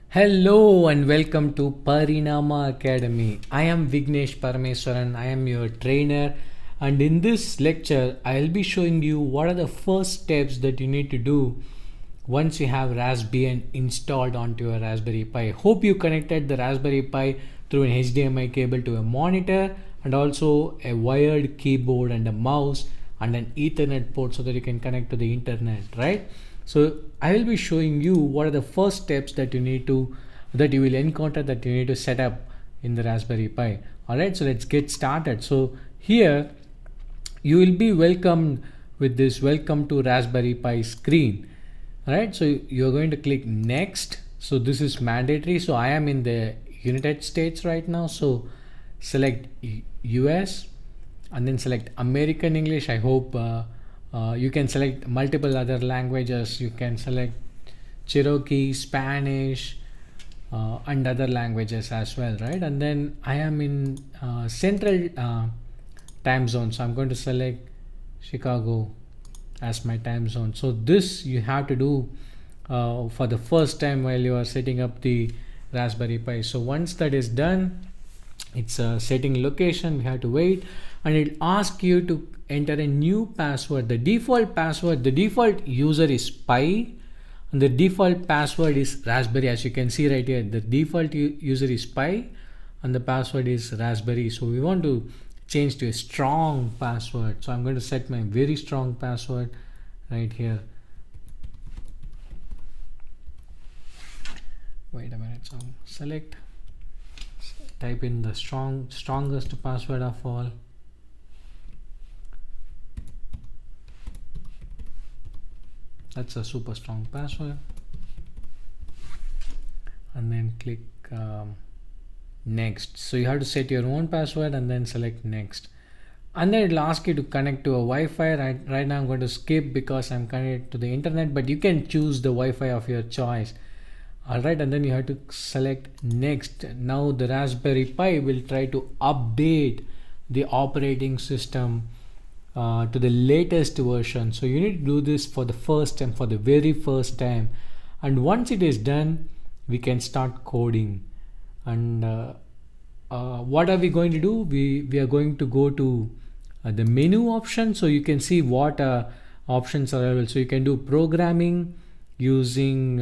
Hello and welcome to Parinama Academy. I am Vignesh Parameswaran. I am your trainer, and in this lecture, I'll be showing you what are the first steps that you need to do once you have Raspbian installed onto your Raspberry Pi. Hope you connected the Raspberry Pi through an HDMI cable to a monitor and also a wired keyboard and a mouse and an Ethernet port so that you can connect to the internet, right? So I will be showing you what are the first steps that you will encounter that you need to set up in the Raspberry Pi. All right, so let's get started. So here you will be welcomed with this welcome to Raspberry Pi screen. All right, so you're going to click next. So this is mandatory. So I am in the United States right now. So select US and then select American English. I hope you can select multiple other languages. You can select Cherokee, Spanish, and other languages as well, right? And then I am in central time zone, so I'm going to select Chicago as my time zone. So this you have to do for the first time while you are setting up the Raspberry Pi. So once that is done, it's a setting location. We have to wait, and it'll ask you to enter a new password. The default user is Pi, and the default password is Raspberry. As you can see right here, the default user is Pi and the password is Raspberry. So we want to change to a strong password, so I'm going to set my very strong password right here. Wait a minute. So select, type in the strongest password of all. That's a super strong password, and then click next. So you have to set your own password and then select next, and then it'll ask you to connect to a Wi-Fi. Right now I'm going to skip because I'm connected to the internet, but you can choose the Wi-Fi of your choice. All right, and then you have to select next. Now the Raspberry Pi will try to update the operating system to the latest version. So you need to do this for the first time, for the very first time, and once it is done, we can start coding. And what are we going to do? We are going to go to the menu option, so you can see what options are available. So you can do programming using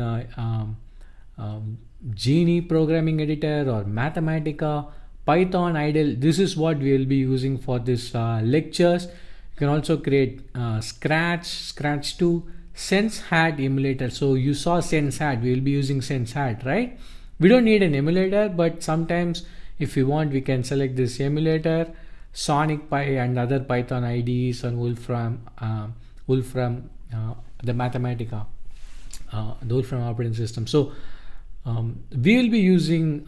Genie programming editor or Mathematica, Python idle. This is what we will be using for this lectures. You can also create Scratch 2, SenseHat emulator. So you saw SenseHat, we will be using SenseHat, right? We don't need an emulator, but sometimes if we want, we can select this emulator, Sonic Pi and other Python IDEs, and Wolfram the Mathematica, the Wolfram operating system. So we will be using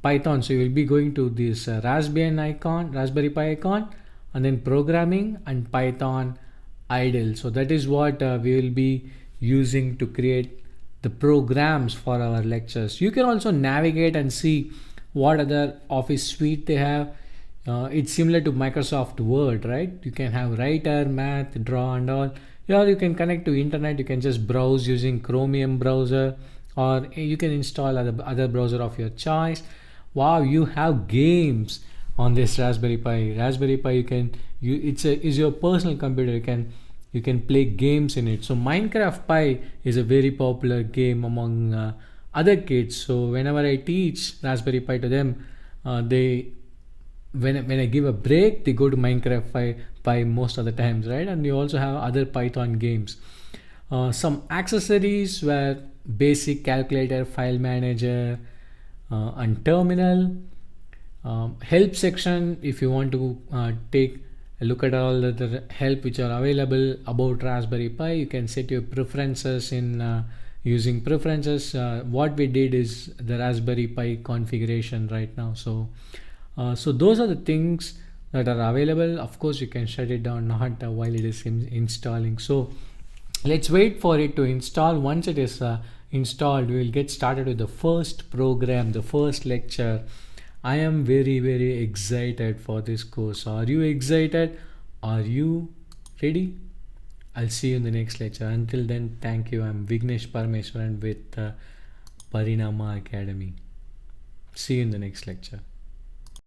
Python. So you will be going to this Raspberry Pi icon, and then programming and Python idle. So that is what we will be using to create the programs for our lectures. You can also navigate and see what other Office suite they have. It's similar to Microsoft Word, right? You can have Writer, Math, Draw, and all. Yeah, you can connect to internet. You can just browse using Chromium browser, or you can install other browser of your choice. Wow, you have games on this Raspberry Pi. Is your personal computer. You can play games in it. So Minecraft Pi is a very popular game among other kids. So whenever I teach Raspberry Pi to them, they when I give a break, they go to Minecraft Pi most of the times, right? And you also have other Python games. Some accessories were basic calculator, file manager, and terminal. Help section, if you want to take a look at all the help which are available about Raspberry Pi, you can set your preferences in using preferences. What we did is the Raspberry Pi configuration right now. So those are the things that are available. Of course, you can shut it down not while it is installing. So let's wait for it to install. Once it is installed, we will get started with the first program, the first lecture. I am very, very excited for this course. Are you excited? Are you ready? I'll see you in the next lecture. Until then, thank you. I'm Vignesh Parameswaran with Parinama Academy. See you in the next lecture.